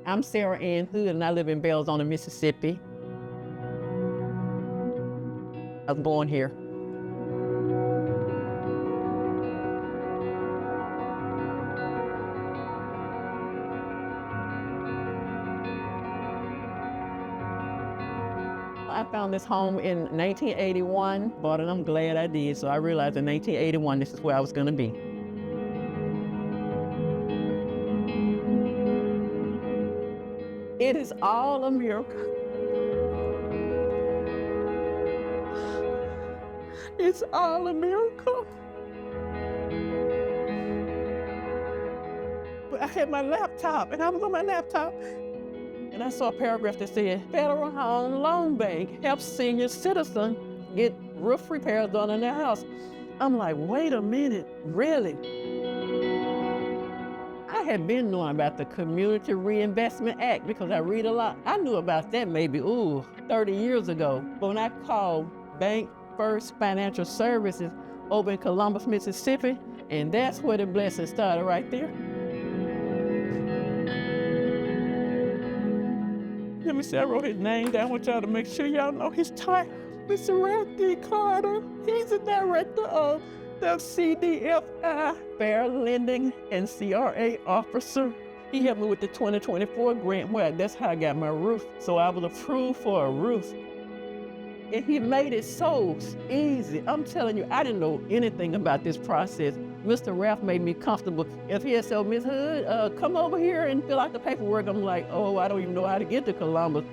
I'm Sarah Ann Hood, and I live in Belzona, Mississippi. I was born here. I found this home in 1981, bought it, I'm glad I did. So I realized in 1981, this is where I was gonna be. It is all a miracle. It's all a miracle. But I had my laptop, and I was on my laptop, and I saw a paragraph that said, Federal Home Loan Bank helps senior citizens get roof repairs done in their house. I'm like, wait a minute, really? I had been knowing about the Community Reinvestment Act because I read a lot. I knew about that maybe, 30 years ago. But when I called BankFirst Financial Services over in Columbus, Mississippi, and that's where the blessing started right there. Let me see, I wrote his name down. I want y'all to make sure y'all know his title. Mr. Ralph D. Carter, he's the director of the CDFI, Fair Lending and CRA officer. He helped me with the 2024 grant where that's how I got my roof. So I was approved for a roof. And he made it so easy. I'm telling you, I didn't know anything about this process. Mr. Ralph made me comfortable. If he had said, Ms. Hood, come over here and fill out the paperwork, I'm like, oh, I don't even know how to get to Columbus.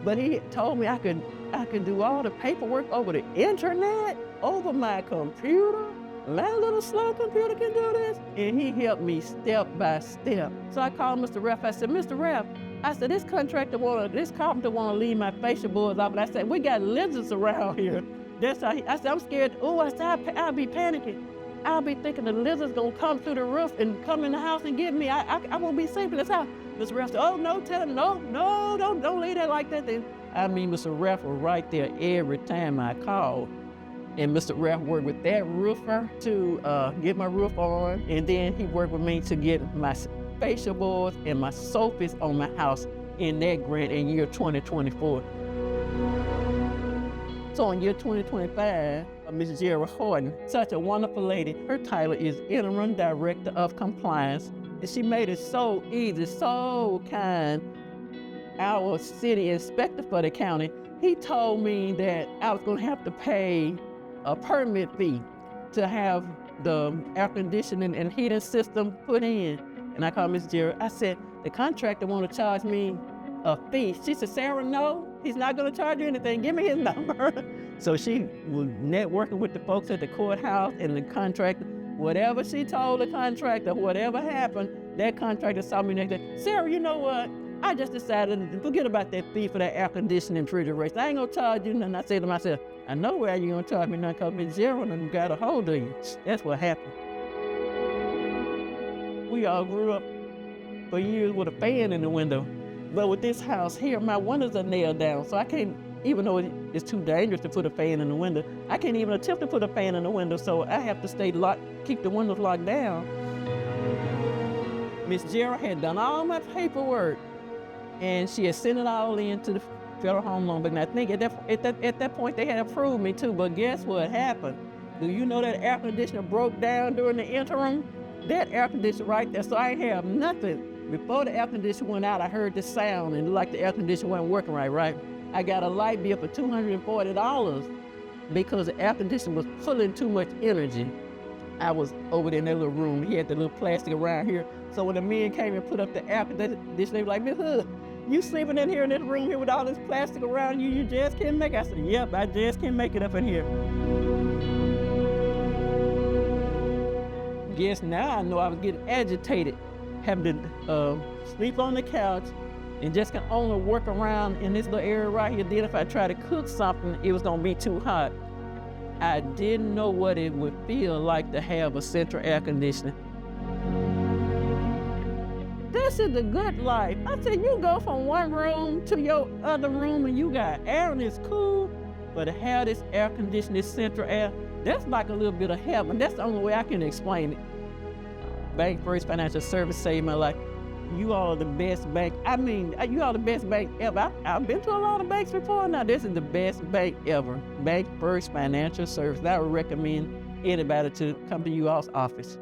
But he told me I could do all the paperwork over the internet, over my computer. My little slow computer can do this. And he helped me step by step. So I called Mr. Ralph. I said, Mr. Ralph, this carpenter wanna leave my fascia boards off. But I said, we got lizards around here. That's how I said, I'm scared. I said, I'll be panicking. I'll be thinking the lizard's gonna come through the roof and come in the house and get me. I won't be safe in this house. Mr. Ralph said, oh, no, tell him, no, don't leave that like that. Then, Mr. Ralph was right there every time I called. And Mr. Ralph worked with that roofer to get my roof on. And then he worked with me to get my fascia boards and my sofas on my house in that grant in year 2024. So in year 2025, Ms. Jera Horton, such a wonderful lady. Her title is Interim Director of Compliance. And she made it so easy, so kind. Our city inspector for the county, he told me that I was gonna have to pay a permit fee to have the air conditioning and heating system put in. And I called Ms. Jera. I said, the contractor want to charge me a fee. She said, Sarah, no, he's not going to charge you anything. Give me his number. So she was networking with the folks at the courthouse and the contractor. Whatever she told the contractor, whatever happened, that contractor saw me next day. Sarah, you know what? I just decided to forget about that fee for that air conditioning refrigeration. I ain't going to charge you nothing. I said to myself, I know where you going to charge me nothing because Ms. Jera done got a hold of you. That's what happened. We all grew up for years with a fan in the window. But with this house here, my windows are nailed down, so I can't, even though it's too dangerous to put a fan in the window, I can't even attempt to put a fan in the window, so I have to stay locked, keep the windows locked down. Ms. Jera had done all my paperwork, and she had sent it all in to the Federal Home Loan Bank. And I think at that point, they had approved me too, but guess what happened? Do you know that air conditioner broke down during the interim? That air conditioner right there, so I ain't have nothing. Before the air conditioner went out, I heard the sound and it looked like the air conditioner wasn't working right? I got a light bill for $240 because the air conditioner was pulling too much energy. I was over there in that little room. He had the little plastic around here. So when the men came and put up the air conditioner, they were like, Miss Hood, you sleeping in here in this room here with all this plastic around you, you just can't make it? I said, yep, I just can't make it up in here. Guess now I know I was getting agitated, having to sleep on the couch and just can only work around in this little area right here. Then if I try to cook something, it was gonna be too hot. I didn't know what it would feel like to have a central air conditioner. This is the good life. I said, you go from one room to your other room and you got air and it's cool, but to have this air conditioning, this central air, that's like a little bit of heaven. That's the only way I can explain it. BankFirst Financial Service saved my life. you all are the best bank. I mean, you all the best bank ever. I've been to a lot of banks before. Now, this is the best bank ever. BankFirst Financial Service. I would recommend anybody to come to you all's office.